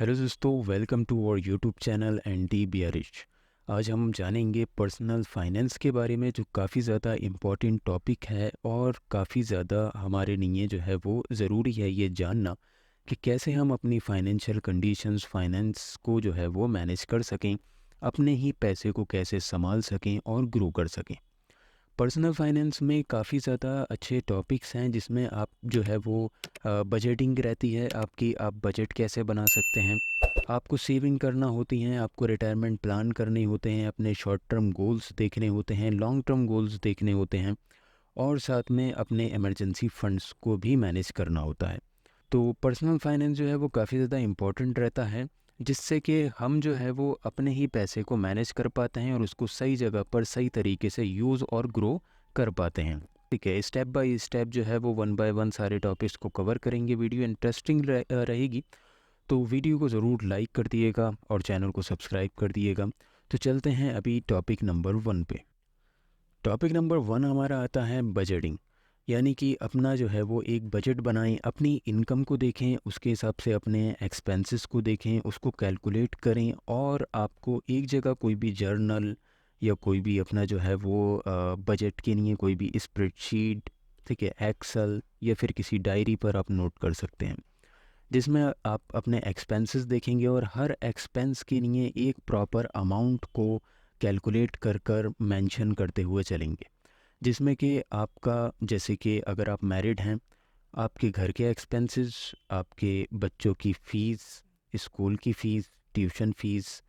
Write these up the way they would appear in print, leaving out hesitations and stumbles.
Hello दोस्तों, welcome to our YouTube channel and the bearish. आज हम जानेंगे पर्सनल फाइनेंस के बारे में, जो काफ़ी ज़्यादा इम्पॉर्टेंट टॉपिक है और काफ़ी ज़्यादा हमारे लिए जो है वो ज़रूरी है ये जानना कि कैसे हम अपनी फाइनेंशियल कंडीशंस, फाइनेंस को जो है वो मैनेज कर सकें, अपने ही पैसे को कैसे संभाल सकें और ग्रो कर सकें। पर्सनल फाइनेंस में काफ़ी ज़्यादा अच्छे टॉपिक्स हैं जिसमें आप जो है वो बजटिंग रहती है आपकी, आप बजट कैसे बना सकते हैं, आपको सेविंग करना होती हैं, आपको रिटायरमेंट प्लान करने होते हैं, अपने शॉर्ट टर्म गोल्स देखने होते हैं, लॉन्ग टर्म गोल्स देखने होते हैं और साथ में अपने इमरजेंसी फंड्स को भी मैनेज करना होता है। तो पर्सनल फाइनेंस जो है वो काफ़ी ज़्यादा इम्पोर्टेंट रहता है, जिससे कि हम जो है वो अपने ही पैसे को मैनेज कर पाते हैं और उसको सही जगह पर सही तरीके से यूज़ और ग्रो कर पाते हैं। ठीक है, स्टेप बाय स्टेप जो है वो वन बाय वन सारे टॉपिक्स को कवर करेंगे। वीडियो इंटरेस्टिंग रहेगी, तो वीडियो को ज़रूर लाइक कर दिएगा और चैनल को सब्सक्राइब कर दिएगा। तो चलते हैं अभी टॉपिक नंबर 1 पे। टॉपिक नंबर 1 हमारा आता है बजटिंग, यानी कि अपना जो है वो एक बजट बनाएं, अपनी इनकम को देखें, उसके हिसाब से अपने एक्सपेंसेस को देखें, उसको कैलकुलेट करें और आपको एक जगह कोई भी जर्नल या कोई भी अपना जो है वो बजट के लिए कोई भी स्प्रेडशीट, ठीक है, एक्सेल या फिर किसी डायरी पर आप नोट कर सकते हैं, जिसमें आप अपने एक्सपेंसेस देखेंगे और हर एक्सपेंस के लिए एक प्रॉपर अमाउंट को कैलकुलेट कर कर मेंशन करते हुए चलेंगे, जिसमें कि आपका, जैसे कि अगर आप मैरिड हैं, आपके घर के एक्सपेंसेस, आपके बच्चों की फ़ीस, स्कूल की फ़ीस, ट्यूशन फ़ीस,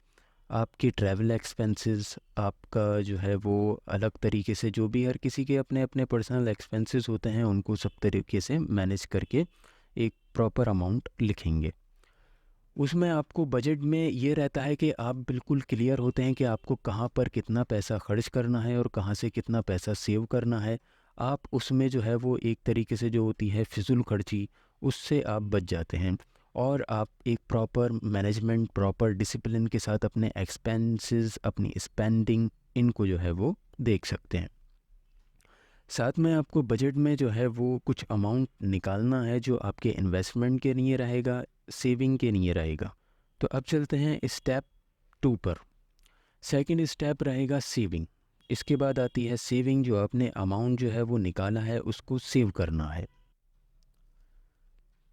आपके ट्रैवल एक्सपेंसेस, आपका जो है वो अलग तरीके से, जो भी हर किसी के अपने अपने पर्सनल एक्सपेंसेस होते हैं, उनको सब तरीके से मैनेज करके एक प्रॉपर अमाउंट लिखेंगे। उसमें आपको बजट में ये रहता है कि आप बिल्कुल क्लियर होते हैं कि आपको कहाँ पर कितना पैसा खर्च करना है और कहाँ से कितना पैसा सेव करना है। आप उसमें जो है वो एक तरीके से जो होती है फिजूल खर्ची, उससे आप बच जाते हैं और आप एक प्रॉपर मैनेजमेंट, प्रॉपर डिसिप्लिन के साथ अपने एक्सपेंसेस, अपनी स्पेंडिंग, इनको जो है वो देख सकते हैं। साथ में आपको बजट में जो है वो कुछ अमाउंट निकालना है जो आपके इन्वेस्टमेंट के लिए रहेगा, सेविंग के लिए रहेगा। तो अब चलते हैं स्टेप 2 पर। सेकंड स्टेप रहेगा सेविंग। इसके बाद आती है सेविंग, जो आपने अमाउंट जो है वो निकाला है उसको सेव करना है।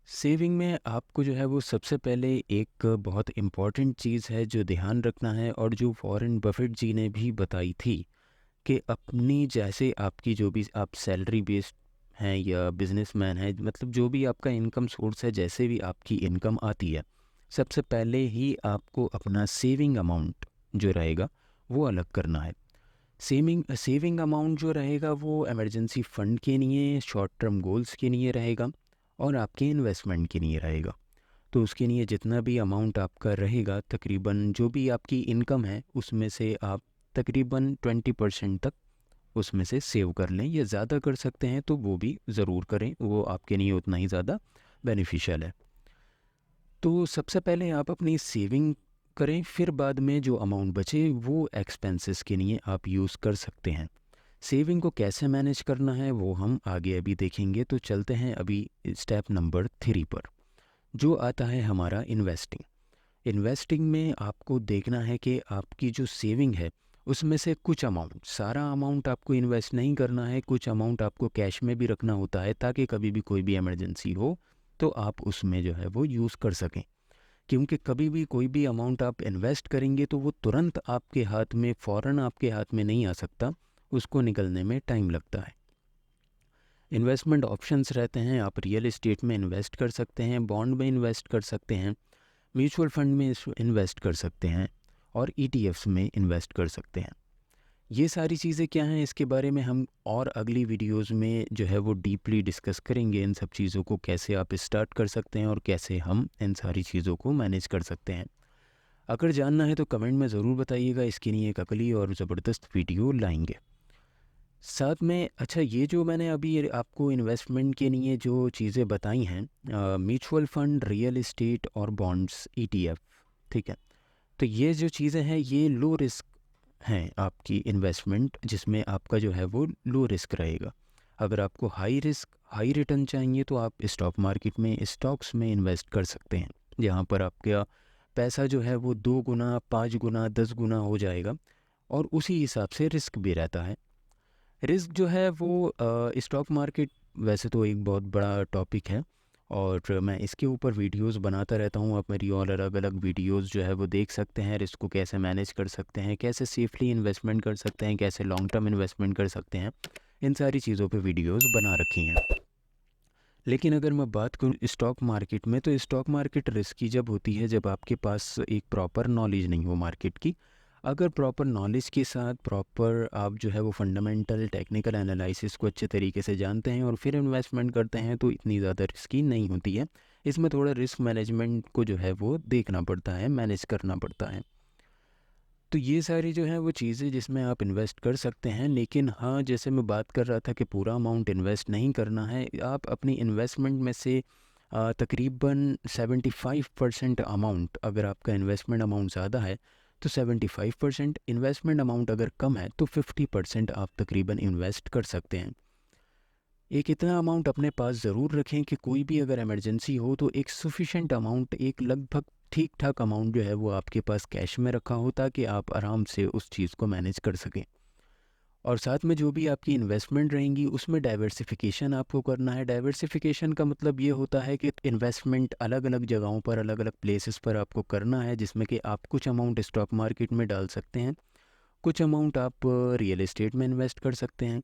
सेविंग में आपको जो है वो सबसे पहले एक बहुत इम्पॉर्टेंट चीज़ है जो ध्यान रखना है और जो वॉरेन बफेट जी ने भी बताई थी कि अपनी, जैसे आपकी जो भी आप सैलरी बेस्ड हैं या बिजनेसमैन हैं, मतलब जो भी आपका इनकम सोर्स है, जैसे भी आपकी इनकम आती है, सबसे पहले ही आपको अपना सेविंग अमाउंट जो रहेगा वो अलग करना है। सेविंग अमाउंट जो रहेगा वो इमरजेंसी फ़ंड के लिए, शॉर्ट टर्म गोल्स के लिए रहेगा और आपके इन्वेस्टमेंट के लिए रहेगा। तो उसके लिए जितना भी अमाउंट आपका रहेगा, तकरीबन जो भी आपकी इनकम है उसमें से आप तकरीबन 20% तक उसमें से सेव कर लें, या ज़्यादा कर सकते हैं तो वो भी ज़रूर करें, वो आपके लिए उतना ही ज़्यादा बेनिफिशियल है। तो सबसे पहले आप अपनी सेविंग करें, फिर बाद में जो अमाउंट बचे वो एक्सपेंसेस के लिए आप यूज़ कर सकते हैं। सेविंग को कैसे मैनेज करना है वो हम आगे अभी देखेंगे। तो चलते हैं अभी स्टेप नंबर 3 पर, जो आता है हमारा इन्वेस्टिंग। इन्वेस्टिंग में आपको देखना है कि आपकी जो सेविंग है उसमें से कुछ अमाउंट, सारा अमाउंट आपको इन्वेस्ट नहीं करना है, कुछ अमाउंट आपको कैश में भी रखना होता है ताकि कभी भी कोई भी इमरजेंसी हो तो आप उसमें जो है वो यूज़ कर सकें। क्योंकि कभी भी कोई भी अमाउंट आप इन्वेस्ट करेंगे तो वो तुरंत आपके हाथ में, फ़ौरन आपके हाथ में नहीं आ सकता, उसको निकलने में टाइम लगता है। इन्वेस्टमेंट ऑप्शंस रहते हैं, आप रियल एस्टेट में इन्वेस्ट कर सकते हैं, बॉन्ड में इन्वेस्ट कर सकते हैं, म्यूचुअल फंड में इन्वेस्ट कर सकते हैं और ईटीएफ्स में इन्वेस्ट कर सकते हैं। ये सारी चीज़ें क्या हैं, इसके बारे में हम और अगली वीडियोस में जो है वो डीपली डिस्कस करेंगे। इन सब चीज़ों को कैसे आप स्टार्ट कर सकते हैं और कैसे हम इन सारी चीज़ों को मैनेज कर सकते हैं। अगर जानना है तो कमेंट में ज़रूर बताइएगा, इसके लिए एक अगली और ज़बरदस्त वीडियो लाएंगे साथ में। अच्छा, ये जो मैंने अभी आपको इन्वेस्टमेंट के लिए जो चीज़ें बताई हैं, म्यूचुअल फंड, रियल एस्टेट और बॉन्ड्स, ईटीएफ, ठीक है, तो ये जो चीज़ें हैं ये लो रिस्क हैं आपकी इन्वेस्टमेंट, जिसमें आपका जो है वो लो रिस्क रहेगा। अगर आपको हाई रिस्क हाई रिटर्न चाहिए तो आप स्टॉक मार्केट में, स्टॉक्स में इन्वेस्ट कर सकते हैं, जहाँ पर आपका पैसा जो है वो 2 गुना, 5 गुना, 10 गुना हो जाएगा। और उसी हिसाब से रिस्क भी रहता है। रिस्क जो है वो स्टॉक मार्केट वैसे तो एक बहुत बड़ा टॉपिक है और मैं इसके ऊपर वीडियोस बनाता रहता हूँ। आप मेरी और अलग अलग वीडियोस जो है वो देख सकते हैं। रिस्क को कैसे मैनेज कर सकते हैं, कैसे सेफली इन्वेस्टमेंट कर सकते हैं, कैसे लॉन्ग टर्म इन्वेस्टमेंट कर सकते हैं, इन सारी चीज़ों पे वीडियोस बना रखी हैं। लेकिन अगर मैं बात करूँ स्टॉक मार्केट में, तो स्टॉक मार्केट रिस्की जब होती है जब आपके पास एक प्रॉपर नॉलेज नहीं हो मार्केट की। अगर प्रॉपर नॉलेज के साथ प्रॉपर आप जो है वो फंडामेंटल टेक्निकल एनालिसिस को अच्छे तरीके से जानते हैं और फिर इन्वेस्टमेंट करते हैं तो इतनी ज़्यादा रिस्की नहीं होती है। इसमें थोड़ा रिस्क मैनेजमेंट को जो है वो देखना पड़ता है, मैनेज करना पड़ता है। तो ये सारी जो है वो चीज़ें जिसमें आप इन्वेस्ट कर सकते हैं। लेकिन हाँ, जैसे मैं बात कर रहा था कि पूरा अमाउंट इन्वेस्ट नहीं करना है। आप अपनी इन्वेस्टमेंट में से तकरीबन 75% अमाउंट, अगर आपका इन्वेस्टमेंट अमाउंट ज़्यादा है तो 75%, इन्वेस्टमेंट अमाउंट अगर कम है तो 50% आप तकरीबन इन्वेस्ट कर सकते हैं। एक इतना अमाउंट अपने पास ज़रूर रखें कि कोई भी अगर इमरजेंसी हो तो एक सफिशेंट अमाउंट, एक लगभग ठीक ठाक अमाउंट जो है वो आपके पास कैश में रखा हो ताकि आप आराम से उस चीज़ को मैनेज कर सकें। और साथ में जो भी आपकी इन्वेस्टमेंट रहेंगी उसमें डाइवर्सिफिकेशन आपको करना है। डाइवर्सिफिकेशन का मतलब ये होता है कि इन्वेस्टमेंट अलग अलग जगहों पर, अलग अलग प्लेसेस पर आपको करना है, जिसमें कि आप कुछ अमाउंट स्टॉक मार्केट में डाल सकते हैं, कुछ अमाउंट आप रियल एस्टेट में इन्वेस्ट कर सकते हैं,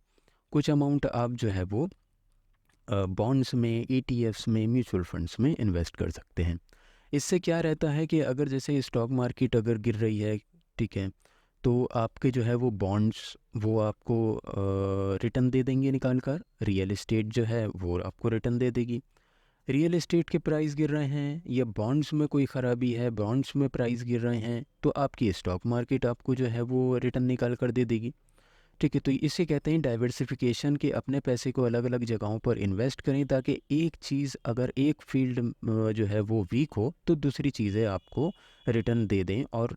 कुछ अमाउंट आप जो है वो बॉन्ड्स में, ईटीएफ्स में, म्यूचुअल फंड्स में इन्वेस्ट कर सकते हैं। इससे क्या रहता है कि अगर जैसे स्टॉक मार्केट अगर गिर रही है, ठीक है, तो आपके जो है वो बॉन्ड्स वो आपको रिटर्न दे देंगे निकाल कर। रियल एस्टेट जो है वो आपको रिटर्न दे देगी। रियल एस्टेट के प्राइस गिर रहे हैं या बॉन्ड्स में कोई ख़राबी है, बॉन्ड्स में प्राइस गिर रहे हैं, तो आपकी स्टॉक मार्केट आपको जो है वो रिटर्न निकाल कर दे देगी। ठीक है, तो इसे कहते हैं डाइवर्सिफिकेशन, के अपने पैसे को अलग अलग जगहों पर इन्वेस्ट करें ताकि एक चीज़, अगर एक फील्ड जो है वो वीक हो तो दूसरी चीज़ें आपको रिटर्न दे दें और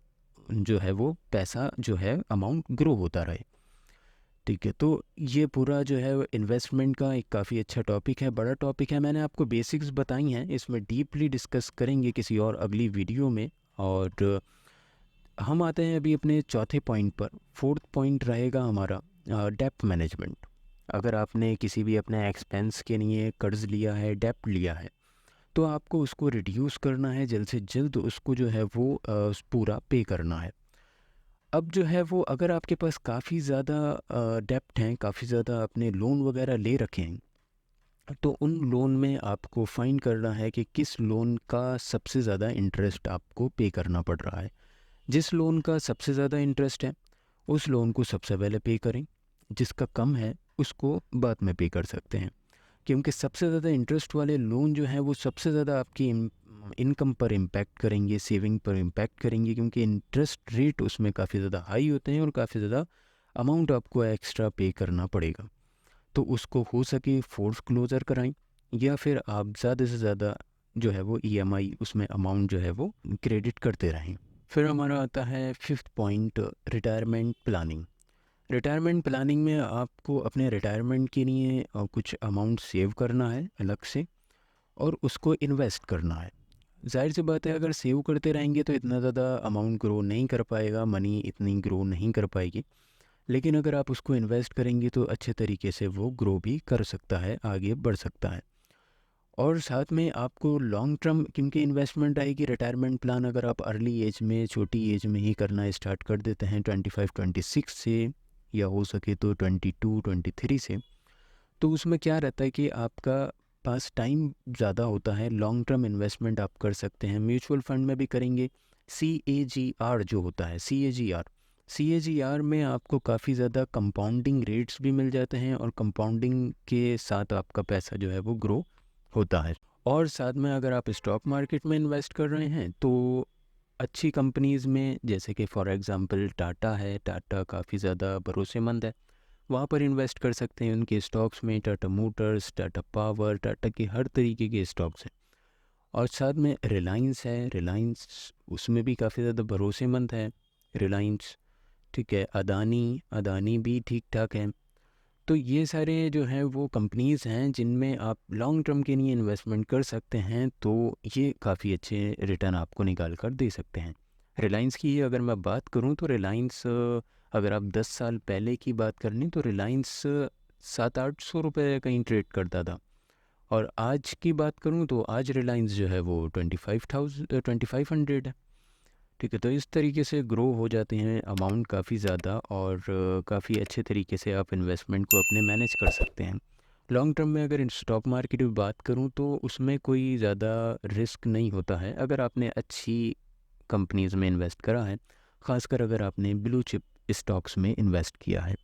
जो है वो पैसा जो है अमाउंट ग्रो होता रहे। ठीक है, तो ये पूरा जो है इन्वेस्टमेंट का एक काफ़ी अच्छा टॉपिक है, बड़ा टॉपिक है। मैंने आपको बेसिक्स बताई हैं, इसमें डीपली डिस्कस करेंगे किसी और अगली वीडियो में। और हम आते हैं अभी अपने चौथे पॉइंट पर। फोर्थ पॉइंट रहेगा हमारा डेप्ट मैनेजमेंट। अगर आपने किसी भी अपने एक्सपेंस के लिए कर्ज़ लिया है, डेप्ट लिया है, तो आपको उसको रिड्यूस करना है, जल्द से जल्द उसको जो है वो पूरा पे करना है। अब जो है वो अगर आपके पास काफ़ी ज़्यादा डेप्ट हैं, काफ़ी ज़्यादा अपने लोन वगैरह ले रखे हैं, तो उन लोन में आपको फाइंड करना है कि किस लोन का सबसे ज़्यादा इंटरेस्ट आपको पे करना पड़ रहा है। जिस लोन का सबसे ज़्यादा इंटरेस्ट है उस लोन को सबसे पहले पे करें, जिसका कम है उसको बाद में पे कर सकते हैं। क्योंकि सबसे ज़्यादा इंटरेस्ट वाले लोन जो हैं वो सबसे ज़्यादा आपकी इनकम पर इम्पैक्ट करेंगे, सेविंग पर इम्पैक्ट करेंगे, क्योंकि इंटरेस्ट रेट उसमें काफ़ी ज़्यादा हाई होते हैं और काफ़ी ज़्यादा अमाउंट आपको एक्स्ट्रा पे करना पड़ेगा। तो उसको हो सके फोर्स क्लोज़र कराएं या फिर आप ज़्यादा से ज़्यादा जो है वो ईएमआई उसमें अमाउंट जो है वो क्रेडिट करते रहें। फिर हमारा आता है fifth point, retirement planning. Retirement planning में आपको अपने रिटायरमेंट के लिए कुछ अमाउंट सेव करना है अलग से और उसको इन्वेस्ट करना है। जाहिर सी बात है, अगर सेव करते रहेंगे तो इतना ज़्यादा अमाउंट ग्रो नहीं कर पाएगा, मनी इतनी ग्रो नहीं कर पाएगी। लेकिन अगर आप उसको इन्वेस्ट करेंगे तो अच्छे तरीके से वो ग्रो भी कर सकता है, आगे बढ़ सकता है। और साथ में आपको लॉन्ग टर्म, क्योंकि इन्वेस्टमेंट आएगी, रिटायरमेंट प्लान अगर आप अर्ली एज में, छोटी एज में ही करना स्टार्ट कर देते हैं 25-26 से, या हो सके तो 22-23 से, तो उसमें क्या रहता है कि आपका पास टाइम ज़्यादा होता है। लॉन्ग टर्म इन्वेस्टमेंट आप कर सकते हैं, म्यूचुअल फंड में भी करेंगे। CAGR जो होता है, CAGR में आपको काफ़ी ज़्यादा कंपाउंडिंग रेट्स भी मिल जाते हैं और कंपाउंडिंग के साथ आपका पैसा जो है वो ग्रो होता है। और साथ में अगर आप स्टॉक मार्केट में इन्वेस्ट कर रहे हैं तो अच्छी कंपनीज़ में, जैसे कि फॉर एग्ज़ाम्पल टाटा है, टाटा काफ़ी ज़्यादा भरोसेमंद है, वहाँ पर इन्वेस्ट कर सकते हैं। उनके स्टॉक्स में टाटा मोटर्स, टाटा पावर, टाटा के हर तरीके के स्टॉक्स हैं। और साथ में रिलायंस है, रिलायंस उसमें भी काफ़ी ज़्यादा भरोसेमंद है रिलायंस। ठीक है, अदानी, अदानी भी ठीक ठाक है। तो ये सारे जो हैं वो कंपनीज़ हैं जिनमें आप लॉन्ग टर्म के लिए इन्वेस्टमेंट कर सकते हैं, तो ये काफ़ी अच्छे रिटर्न आपको निकाल कर दे सकते हैं। रिलायंस की ही अगर मैं बात करूं तो रिलायंस, अगर आप 10 साल पहले की बात कर लें तो रिलायंस 700-800 रुपये कहीं ट्रेड करता था, और आज की बात करूं तो आज रिलायंस जो है वो 2500 है। ठीक है, तो इस तरीके से ग्रो हो जाते हैं अमाउंट काफ़ी ज़्यादा, और काफ़ी अच्छे तरीके से आप इन्वेस्टमेंट को अपने मैनेज कर सकते हैं। लॉन्ग टर्म में अगर इन स्टॉक मार्केट में बात करूं तो उसमें कोई ज़्यादा रिस्क नहीं होता है अगर आपने अच्छी कंपनीज़ में इन्वेस्ट करा है, ख़ासकर अगर आपने ब्लू चिप स्टॉक्स में इन्वेस्ट किया है।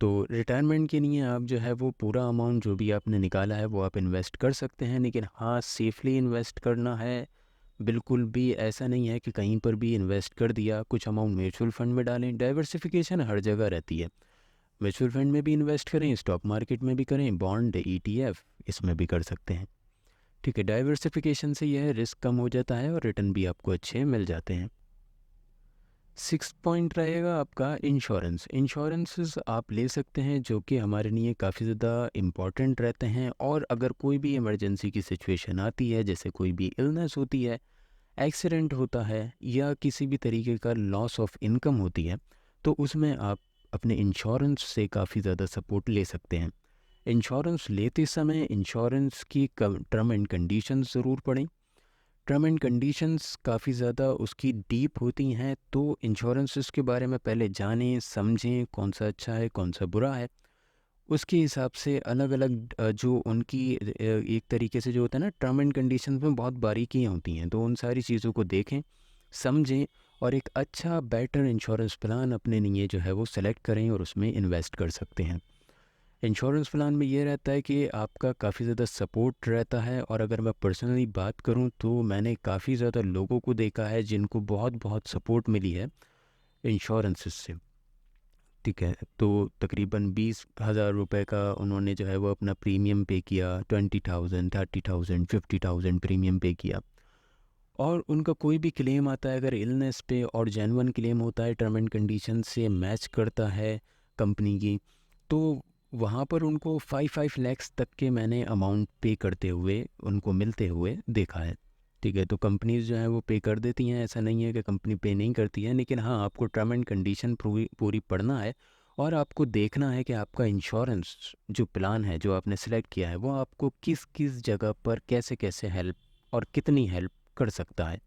तो रिटायरमेंट के लिए आप जो है वो पूरा अमाउंट जो भी आपने निकाला है वो आप इन्वेस्ट कर सकते हैं, लेकिन हाँ, सेफली इन्वेस्ट करना है। बिल्कुल भी ऐसा नहीं है कि कहीं पर भी इन्वेस्ट कर दिया, कुछ अमाउंट म्यूचुअल फंड में डालें। डाइवर्सिफिकेशन हर जगह रहती है, म्यूचुअल फंड में भी इन्वेस्ट करें, स्टॉक मार्केट में भी करें, बॉन्ड, ETF इसमें भी कर सकते हैं। ठीक है, डाइवर्सिफिकेशन से यह है रिस्क कम हो जाता है और रिटर्न भी आपको अच्छे मिल जाते हैं। 6 पॉइंट रहेगा आपका इंश्योरेंस। इंश्योरेंसेस आप ले सकते हैं जो कि हमारे लिए काफ़ी ज़्यादा इम्पॉर्टेंट रहते हैं, और अगर कोई भी इमरजेंसी की सिचुएशन आती है, जैसे कोई भी इलनेस होती है, एक्सीडेंट होता है, या किसी भी तरीके का लॉस ऑफ इनकम होती है, तो उसमें आप अपने इंश्योरेंस से काफ़ी ज़्यादा सपोर्ट ले सकते हैं। इंश्योरेंस लेते समय इंश्योरेंस की टर्म एंड कंडीशंस ज़रूर पढ़ें। टर्म एंड कंडीशंस काफ़ी ज़्यादा उसकी डीप होती हैं, तो इंश्योरेंसेस के बारे में पहले जानें, समझें कौन सा अच्छा है, कौन सा बुरा है। उसके हिसाब से अलग अलग जो उनकी एक तरीके से जो होता है ना, टर्म एंड कंडीशंस में बहुत बारीकियाँ होती हैं, तो उन सारी चीज़ों को देखें, समझें, और एक अच्छा बेटर इंश्योरेंस प्लान अपने लिए जो है वो सेलेक्ट करें और उसमें इन्वेस्ट कर सकते हैं। इंश्योरेंस प्लान में ये रहता है कि आपका काफ़ी ज़्यादा सपोर्ट रहता है, और अगर मैं पर्सनली बात करूं तो मैंने काफ़ी ज़्यादा लोगों को देखा है जिनको बहुत बहुत सपोर्ट मिली है इंश्योरेंसेस से। ठीक है, तो तकरीबन 20,000 रुपये का उन्होंने जो है वो अपना प्रीमियम पे किया, 20,000, 30,000, 50,000 प्रीमियम पे किया, और उनका कोई भी क्लेम आता है अगर इलनेस पे, और जेन्युइन क्लेम होता है, टर्म एंड कंडीशन से मैच करता है कंपनी की, तो वहाँ पर उनको 5 लैक्स तक के मैंने अमाउंट पे करते हुए उनको मिलते हुए देखा है। ठीक है, तो कंपनीज जो है वो पे कर देती हैं, ऐसा नहीं है कि कंपनी पे नहीं करती है, लेकिन हाँ, आपको टर्म एंड कंडीशन पूरी पूरी पढ़ना है, और आपको देखना है कि आपका इंश्योरेंस जो प्लान है जो आपने सेलेक्ट किया है वो आपको किस किस जगह पर कैसे कैसे हेल्प और कितनी हेल्प कर सकता है।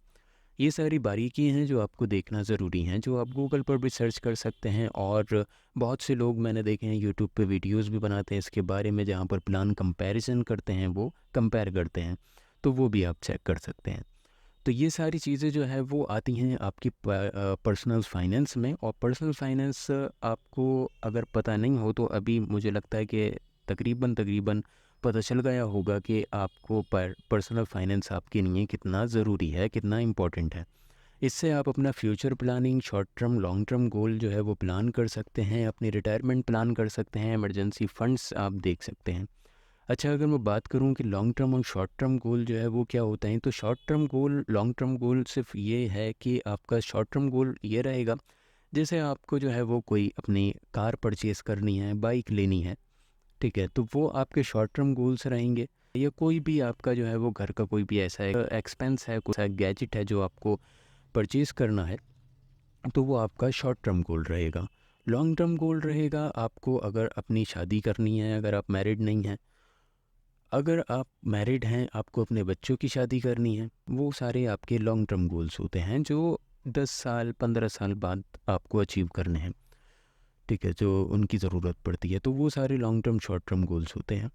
ये सारी बारीकी हैं जो आपको देखना ज़रूरी हैं, जो आप गूगल पर भी सर्च कर सकते हैं, और बहुत से लोग मैंने देखे हैं यूट्यूब पे वीडियोस भी बनाते हैं इसके बारे में, जहाँ पर प्लान कंपैरिजन करते हैं, वो कंपेयर करते हैं, तो वो भी आप चेक कर सकते हैं। तो ये सारी चीज़ें जो है वो आती हैं आपकी पर्सनल फाइनेंस में, और पर्सनल फाइनेंस आपको अगर पता नहीं हो तो अभी मुझे लगता है कि तकरीबन तकरीबन पता चल गया होगा कि आपको पर्सनल फाइनेंस आपके लिए कितना ज़रूरी है, कितना इम्पोर्टेंट है। इससे आप अपना future planning, short term, long term goal जो है वो प्लान कर सकते हैं, अपनी रिटायरमेंट प्लान कर सकते हैं, इमरजेंसी फंड्स आप देख सकते हैं। अच्छा, अगर मैं बात करूं कि लॉन्ग टर्म और शॉर्ट टर्म गोल जो है वो क्या होता है, तो short term goal, long term goal सिर्फ ये है कि आपका शॉर्ट टर्म गोल ये रहेगा, जैसे आपको जो है वो कोई अपनी कार परचेज़ करनी है, बाइक लेनी है, ठीक है, तो वो आपके शॉर्ट टर्म गोल्स रहेंगे। या कोई भी आपका जो है वो घर का कोई भी ऐसा एक्सपेंस है, कोई ऐसा गैजेट है जो आपको परचेज़ करना है, तो वो आपका शॉर्ट टर्म गोल रहेगा। लॉन्ग टर्म गोल रहेगा आपको अगर अपनी शादी करनी है, अगर आप मैरिड नहीं हैं, अगर आप मैरिड हैं, आपको अपने बच्चों की शादी करनी है, वो सारे आपके लॉन्ग टर्म गोल्स होते हैं जो 10 साल 15 साल बाद आपको अचीव करने हैं। ठीक है, जो उनकी ज़रूरत पड़ती है, तो वो सारे long term short term goals होते हैं।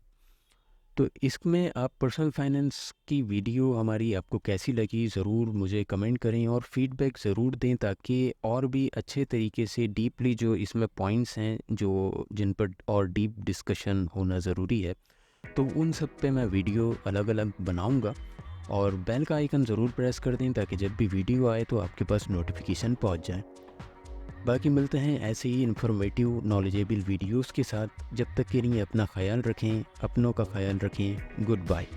तो इसमें आप पर्सनल फाइनेंस की वीडियो हमारी आपको कैसी लगी, ज़रूर मुझे कमेंट करें और फीडबैक ज़रूर दें, ताकि और भी अच्छे तरीके से डीपली जो इसमें पॉइंट्स हैं जो जिन पर और डीप डिस्कशन होना ज़रूरी है, तो उन सब पे मैं वीडियो अलग अलग बनाऊंगा। और बेल का आइकन ज़रूर प्रेस कर दें ताकि जब भी वीडियो आए तो आपके पास नोटिफिकेशन पहुंच जाए। बाकी मिलते हैं ऐसे ही इन्फॉर्मेटिव नॉलेजेबल वीडियोस के साथ। जब तक के लिए अपना ख्याल रखें, अपनों का ख्याल रखें। Good bye.